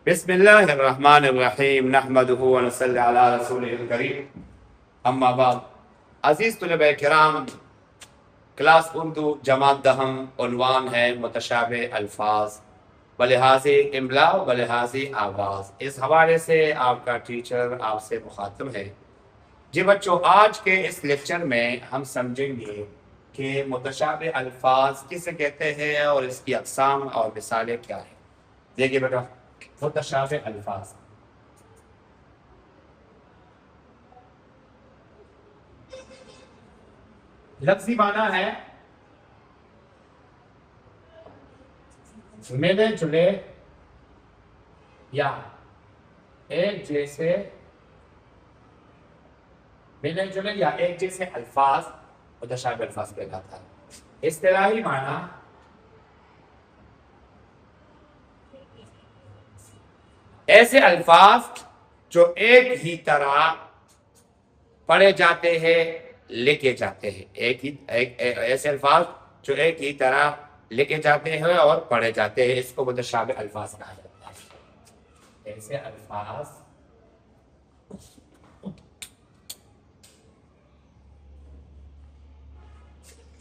بسم اللہ الرحمن الرحیم نحمده ونصلی علی رسولہ الکریم اما بعد. عزیز طلبہ کرام، کلاس اردو جماعت دہم، عنوان ہے متشابہ الفاظ بلحاظ املاء و بلحاظ آواز. اس حوالے سے آپ کا ٹیچر آپ سے مخاطب ہے. جی بچوں، آج کے اس لیکچر میں ہم سمجھیں گے کہ متشابہ الفاظ کسے کہتے ہیں اور اس کی اقسام اور مثالیں کیا ہیں. دیکھیے بیٹا، متشابہ الفاظ لفظی معنی ہے ملے جلے یا ایک جیسے، ملے جلے یا ایک جیسے الفاظ متشابہ الفاظ کہلاتا ہے. اصطلاحی معنی ایسے الفاظ جو ایک ہی طرح پڑھے جاتے ہیں لکھے جاتے ہیں. ایسے الفاظ جو ایک ہی طرح لکھے جاتے ہیں اور پڑھے جاتے ہیں، اس کو متشابہ الفاظ کہا جاتا ہے. ایسے الفاظ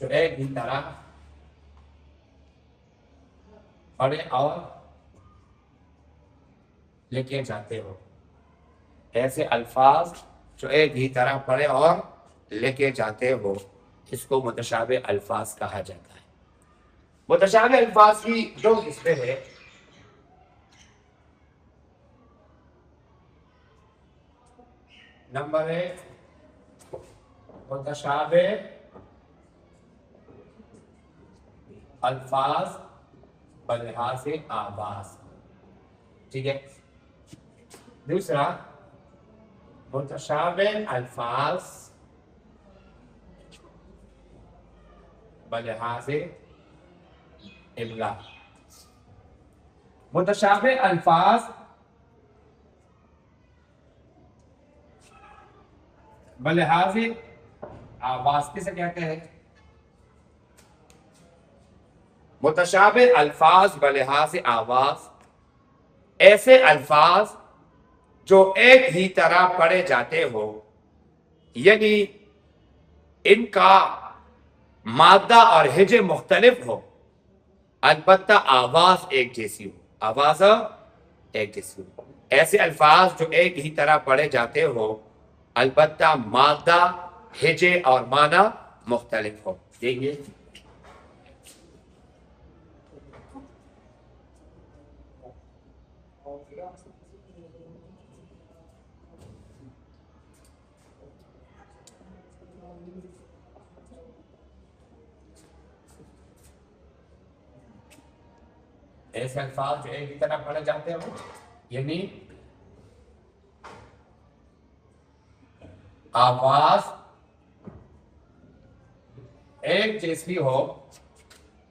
جو ایک ہی طرح پڑھے اور لکھے جاتے ہو. ایسے الفاظ جو ایک ہی طرح پڑھے اور لکھے جاتے ہو، اس کو متشابہ الفاظ کہا جاتا ہے. متشابہ الفاظ کی دو قسمیں ہیں. نمبر ایک، متشابہ الفاظ بلحاظ آواز. ٹھیک ہے. دوسرا، متشابہ الفاظ بلحاظ املاء. متشابہ الفاظ بلحاظ آواز کسے کہتے ہیں؟ متشابہ الفاظ بلحاظ آواز ایسے الفاظ جو ایک ہی طرح پڑھے جاتے ہو، یعنی ان کا مادہ اور ہجے مختلف ہو، البتہ آواز ایک جیسی ہو. آواز ایک جیسی ہو. ایسے الفاظ جو ایک ہی طرح پڑھے جاتے ہو، البتہ مادہ، ہجے اور معنی مختلف ہو. دیکھیے، ایسے الفاظ جو ایک ہی طرح پڑھے جاتے ہو، یعنی آواز ایک جیسی ہو،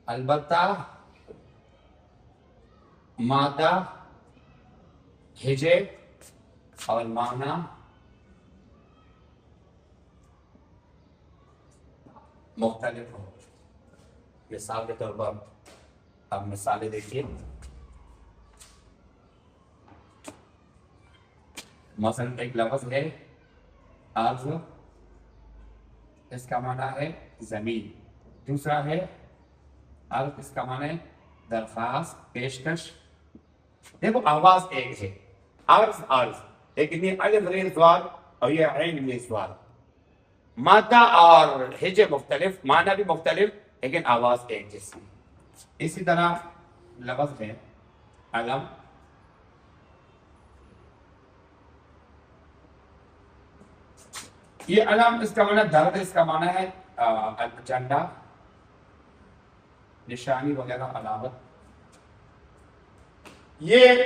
البتہ مادہ، ہجے اور معنی مختلف ہو. مثال کے طور پر اب مثالیں دیکھیے. مثلا ایک لفظ ہے ارض، اس کا معنی ہے زمین. دوسرا ہے ارض، اس کا معنی ہے درخواست، پیشکش. دیکھو، آواز ایک ہے، ارض ارض، لیکن یہ الف غیر زوال اور یہ عین غیر زوال. مادہ اور ہجے مختلف، معنی بھی مختلف، لیکن آواز ایک جیسی. اسی طرح لفظ ہے علم. یہ علم، اس کا معنی درد، اس کا معنی ہے جھنڈا، نشانی وغیرہ، علامت. یہ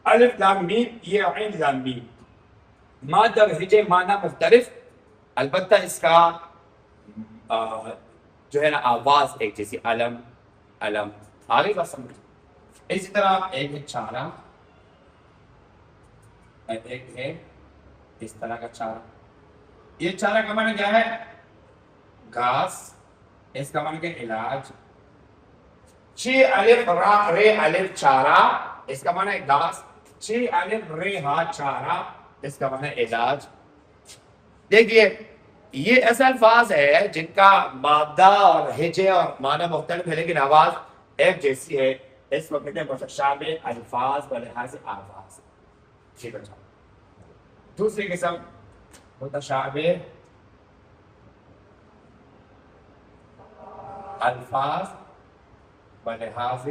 الف لام میم، یہ عین لام میم. مادہ اور ہجے معنی مختلف، البتہ اس کا جو ہے نا آواز ایک جیسی. علم علم. آگے کا سمجھ. اسی طرح ایک ہے چارہ، ایک ہے اس طرح کا چارہ. یہ چارہ کا معنی کیا ہے؟ گھاس. اس کا معنی کیا؟ علاج. چھ الف را رے الف چارہ، اس کا معنی ہے گھاس. چھ الف رے ہا چارہ، اس کا معنی علاج۔ دیکھیے یہ ایسے الفاظ ہے جن کا مادہ اور ہجے اور معنی مختلف ہے لیکن آواز ایک جیسی ہے، اس کو کہتے ہیں متشابہ الفاظ بلحاظ آواز۔ ٹھیک ہے، دوسری قسم متشابہ الفاظ بلحاظ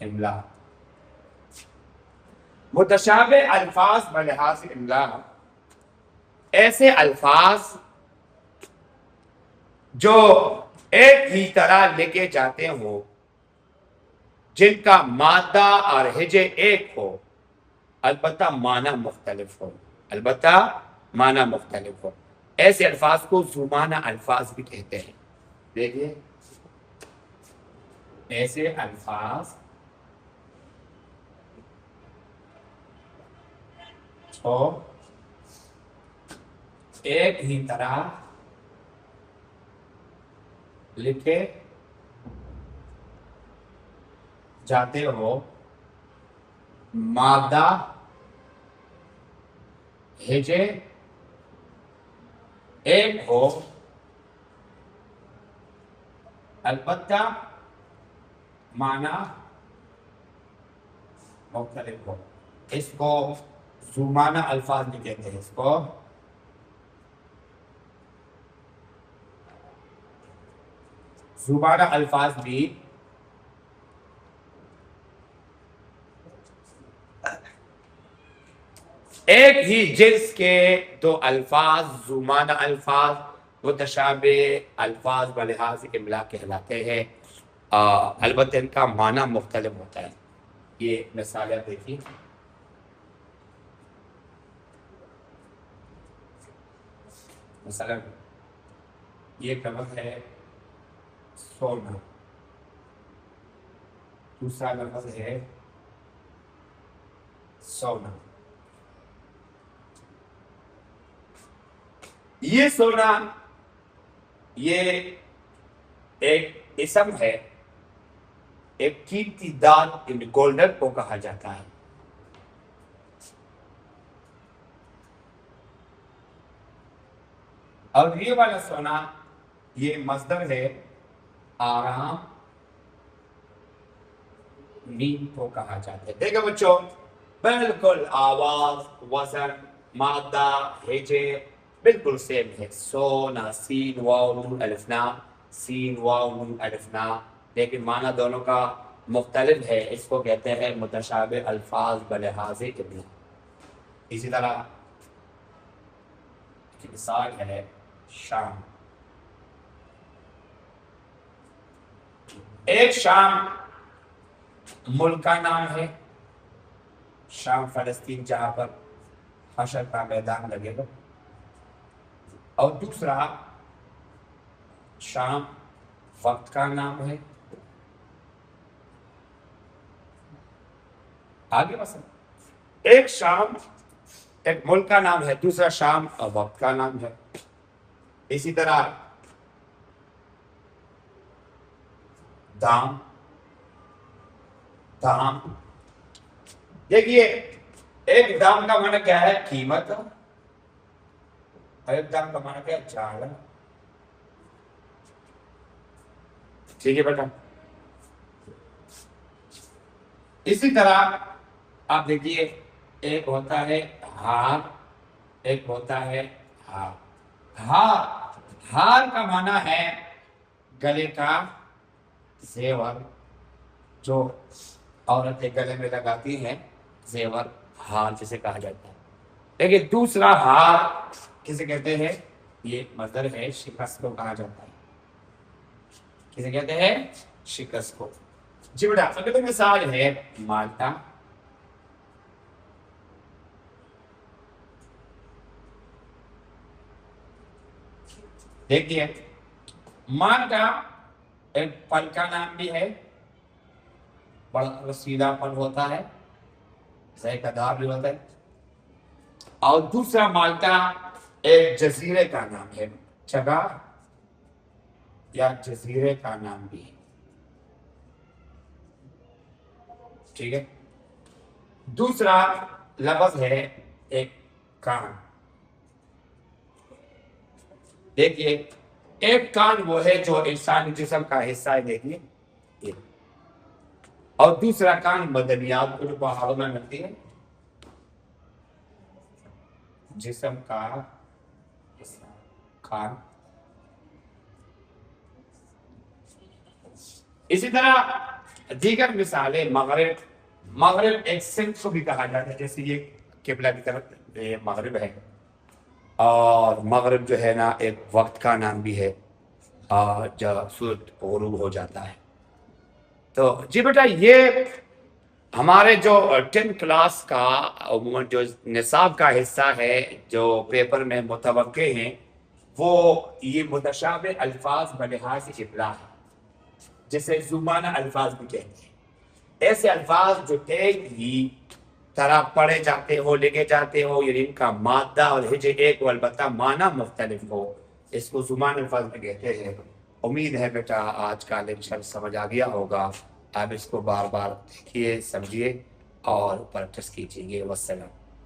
املا۔ متشابہ الفاظ بلحاظ املا ایسے الفاظ جو ایک ہی طرح لکھے جاتے ہوں، جن کا مادہ اور ہجے ایک ہو، البتہ معنی مختلف ہو، البتہ معنی مختلف ہو، ایسے الفاظ کو زمانہ الفاظ بھی کہتے ہیں۔ دیکھیے ایسے الفاظ جو ایک ہی طرح لکھے جاتے ہو، مادہ ہجے ایک ہو، البتہ معنی مختلف ہو، اس کو زمانہ الفاظ بھی کہتے ہیں۔ اس کو زمانہ الفاظ بھی ایک ہی جنس کے دو الفاظ زمانہ الفاظ متشابہ الفاظ بلحاظ املا کہلاتے ہیں، البتہ ان کا معنی مختلف ہوتا ہے۔ یہ مثال آپ دیکھیے، مثلا یہ لفظ ہے سونا، دوسرا لفظ ہے سونا۔ یہ سونا یہ ایک اسم ہے، ایک قیمتی دھات گولڈن کو کہا جاتا ہے۔ اور یہ والا سونا یہ مصدر ہے، آرام نیند کو کہا جاتا ہے۔ دیکھیں بچوں، بالکل آواز، وزن، مادہ، ہجے بالکل سیم ہے۔ سونا، سین واو نون الف نا، سین واو نون الف نا، لیکن معنی دونوں کا مختلف ہے، اس کو کہتے ہیں متشابہ الفاظ بلحاظ املا۔ اسی طرح کی مثال ہے شام۔ ایک شام ملک کا نام ہے، شام فلسطین جہاں پر حشر کا میدان لگے گا، اور دوسرا شام وقت کا نام ہے۔ آگے مثلا ایک شام ایک ملک کا نام ہے، دوسرا شام اور وقت کا نام ہے۔ اسی طرح دام، دام دیکھیے ایک دام کا معنی کیا ہے؟ قیمت، اور ایک دام کا معنی کیا ہے؟ چال۔ ٹھیک ہے بیٹا، اسی طرح آپ دیکھیے ایک ہوتا ہے ہار، ایک ہوتا ہے ہار۔ ہار، ہار کا معنی ہے گلے کا زیور، جو عورتیں گلے میں لگاتی ہیں، زیور ہار جسے کہا جاتا ہے۔ لیکن دوسرا ہار کسے کہتے ہیں؟ یہ مصدر ہے، شکست کو کہا جاتا ہے۔ کسے کہتے ہیں؟ شکست کو۔ جی بیٹا اگلی مثال ہے مالٹا۔ دیکھیے مالٹا ایک پھل کا نام بھی ہے، بڑا رسیدہ پھل ہوتا ہے، ذائقہ دار بھی ہوتا ہے۔ اور دوسرا مالٹا ایک جزیرے کا نام ہے، جگہ یا جزیرے کا نام بھی ہے۔ ٹھیک ہے، دوسرا لفظ ہے ایک کان. دیکھیے ایک کان وہ ہے جو انسانی جسم کا حصہ ہے، دیکھیے یہ. اور دوسرا کان مدنیات کو جو پہاڑوں میں ملتی ہے، جسم کا حصہ کان. اسی طرح دیگر مثالیں مغرب ایک سمت کو بھی کہا جاتا ہے، جیسے یہ قبلہ کی طرف یہ مغرب ہے، اور مغرب جو ہے نا ایک وقت کا نام بھی ہے جب سورج غروب ہو جاتا ہے. تو جی بیٹا یہ ہمارے جو 10 کلاس کا عموماً جو نصاب کا حصہ ہے جو پیپر میں متوقع ہیں، وہ یہ متشابہ الفاظ بلحاظ ابلاغ ہے، جسے زبانہ الفاظ بھی کہتے ہیں. ایسے الفاظ جو ایک ہی طرح پڑھے جاتے ہو، لکھے جاتے ہو، یعنی ان کا مادہ اور ہجے ایک ہو البتہ معنی مختلف ہو، اس کو زبان الفاظ میں کہتے ہیں. امید ہے بیٹا آج کا لیکچر سمجھ آ گیا ہوگا. آپ اس کو بار بار دیکھیے، سمجھیے اور پریکٹس کیجیے. والسلام.